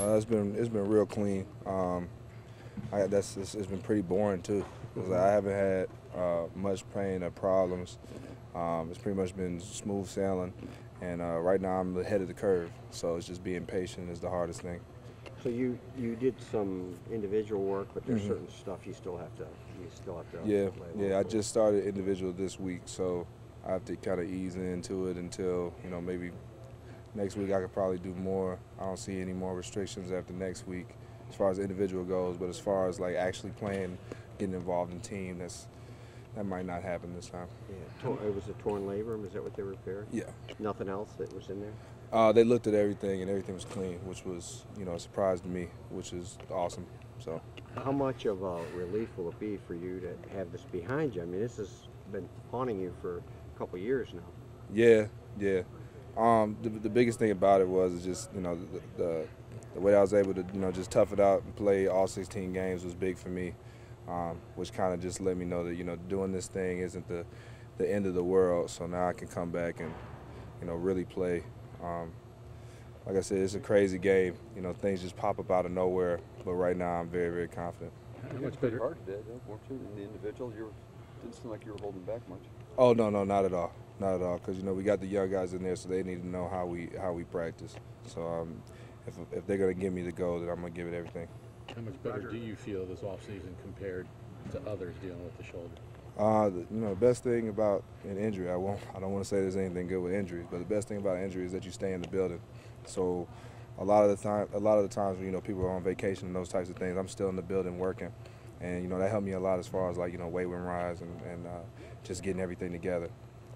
It's been real clean. It's been pretty boring too, because I haven't had much pain or problems. It's pretty much been smooth sailing, and right now I'm ahead of the curve. So it's just being patient is the hardest thing. So you did some individual work, but there's Mhm. certain stuff you still have to Yeah, lay yeah. low I for. just started individual this week, so I have to kind of ease into it until maybe next week I could probably do more. I don't see any more restrictions after next week as far as individual goes, but as far as like actually playing, getting involved in team, that might not happen this time. Yeah, it was a torn labrum. Is that what they repaired? Yeah. Nothing else that was in there. They looked at everything and everything was clean, which was a surprise to me, which is awesome. So. How much of a relief will it be for you to have this behind you? I mean, this has been haunting you for a couple of years now. Yeah, yeah. The biggest thing about it was just the way I was able to just tough it out and play all 16 games was big for me, which kind of just let me know that doing this thing isn't the end of the world. So now I can come back and really play. Like I said, it's a crazy game. Things just pop up out of nowhere. But right now, I'm very, very confident. How much better? Hard today, weren't you? In the individual, didn't seem like you were holding back much. Oh no, not at all, not at all. Because we got the young guys in there, so they need to know how we practice. So if they're gonna give me the go, then I'm gonna give it everything. How much better do you feel this offseason compared to others dealing with the shoulder? The best thing about an injury, I don't want to say there's anything good with injuries, but the best thing about an injury is that you stay in the building. So a lot of the times when people are on vacation and those types of things, I'm still in the building working, and that helped me a lot as far as like weight room rise and just getting everything together,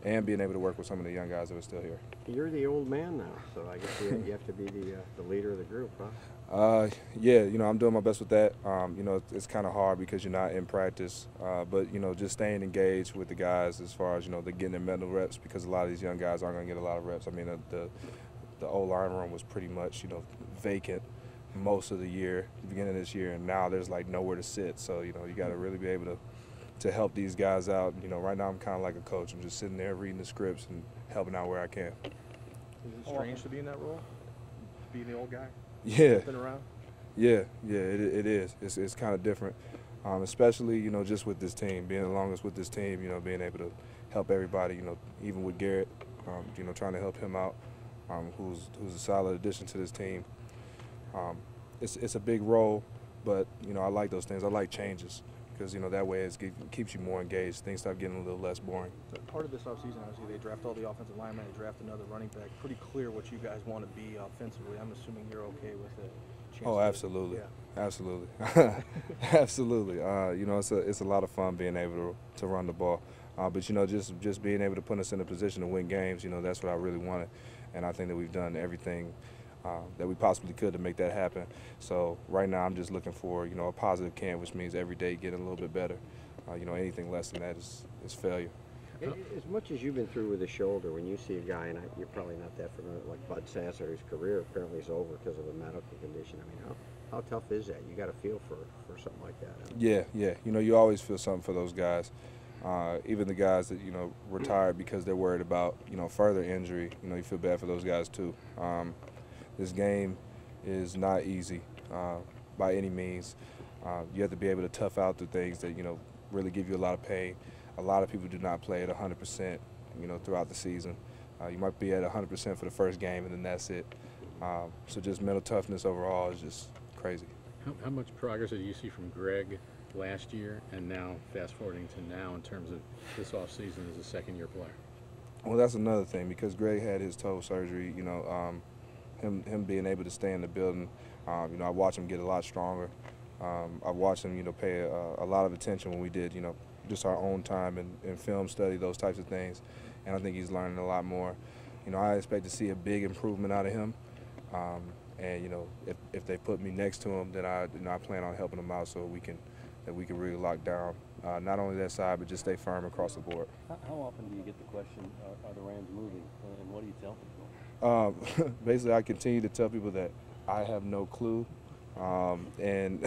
and being able to work with some of the young guys that are still here. You're the old man now, so I guess you have to be the leader of the group, huh? Yeah, I'm doing my best with that. It's kind of hard because you're not in practice, but just staying engaged with the guys as far as they're getting their mental reps, because a lot of these young guys aren't going to get a lot of reps. I mean, the O-line room was pretty much vacant most of the year, the beginning of this year, and now there's like nowhere to sit. So you got to really be able to help these guys out. Right now I'm kind of like a coach. I'm just sitting there reading the scripts and helping out where I can. Is it strange to be in that role, being the old guy? Yeah. Been around. Yeah, it is. It's kind of different, especially just with this team, being the longest with this team. Being able to help everybody. Even with Garrett, trying to help him out, who's a solid addition to this team. It's a big role, but I like those things. I like changes because that way it keeps you more engaged. Things start getting a little less boring. Part of this offseason, obviously, they draft all the offensive linemen, they draft another running back. Pretty clear what you guys want to be offensively. I'm assuming you're okay with it. Oh, absolutely, yeah. absolutely, absolutely. It's a lot of fun being able to run the ball, but just being able to put us in a position to win games. That's what I really wanted, and I think that we've done everything that we possibly could to make that happen. So right now I'm just looking for a positive camp, which means every day getting a little bit better. Anything less than that is failure. As much as you've been through with the shoulder, when you see a guy, and you're probably not that familiar, like Bud Sasser, whose career apparently is over because of a medical condition. I mean, how tough is that? You got to feel for something like that. Yeah. You always feel something for those guys. Even the guys that retired because they're worried about further injury. You feel bad for those guys too. This game is not easy by any means. You have to be able to tough out the things that really give you a lot of pain. A lot of people do not play at 100%, throughout the season. You might be at 100% for the first game, and then that's it. So just mental toughness overall is just crazy. How much progress did you see from Greg last year and now fast forwarding to now in terms of this offseason as a second-year player? Well, that's another thing because Greg had his toe surgery. Him being able to stay in the building. I watched him get a lot stronger. I watched him pay a lot of attention when we did just our own time and film study, those types of things. And I think he's learning a lot more. I expect to see a big improvement out of him. And if they put me next to him, then I plan on helping him out so we can really lock down not only that side but just stay firm across the board. How often do you get the question, are the Rams moving, and what do you tell people? Basically, I continue to tell people that I have no clue, and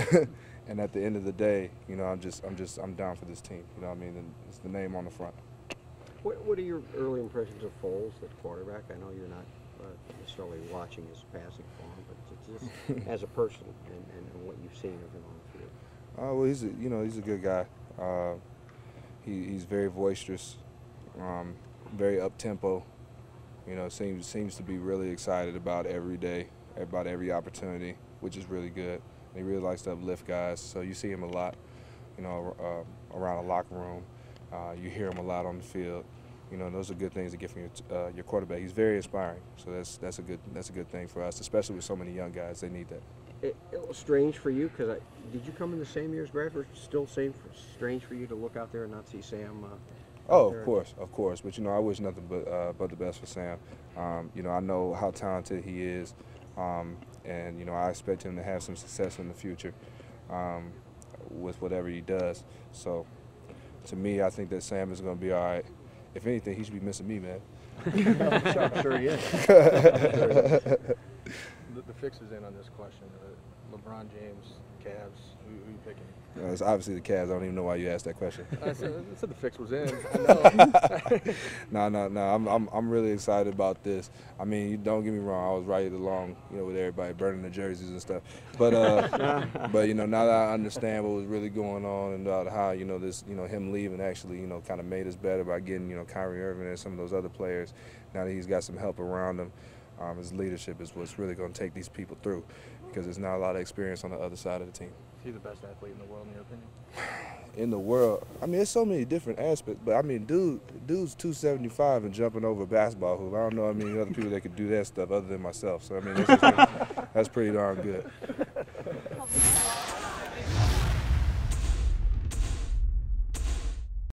and at the end of the day, I'm down for this team. And it's the name on the front. What are your early impressions of Foles, the quarterback? I know you're not necessarily watching his passing form, but it's just as a person and what you've seen of him on the field. Well, he's a good guy. He's very boisterous, very up tempo. Seems to be really excited about every day, about every opportunity, which is really good. And he really likes to uplift guys, so you see him a lot, around the locker room. You hear him a lot on the field. Those are good things to get from your quarterback. He's very inspiring, so that's a good thing for us, especially with so many young guys. They need that. It was strange for you because did you come in the same year as Bradford? Still strange for you to look out there and not see Sam? Oh, of course. But I wish nothing but the best for Sam. I know how talented he is, and I expect him to have some success in the future with whatever he does. So, to me, I think that Sam is going to be all right. If anything, he should be missing me, man. I'm sure he is. The fix is in on this question. LeBron James, Cavs, who are you picking? It's obviously the Cavs. I don't even know why you asked that question. I said the fix was in. I know. No. I'm really excited about this. I mean, don't get me wrong. I was right along, with everybody burning the jerseys and stuff. But now that I understand what was really going on and about how this him leaving actually kind of made us better by getting Kyrie Irving and some of those other players. Now that he's got some help around him, his leadership is what's really going to take these people through, because there's not a lot of experience on the other side of the team. Is he the best athlete in the world, in your opinion? In the world, I mean, there's so many different aspects, but I mean, dude's 275 and jumping over a basketball hoop. I don't know how many other people that could do that stuff other than myself. So I mean, that's pretty darn good.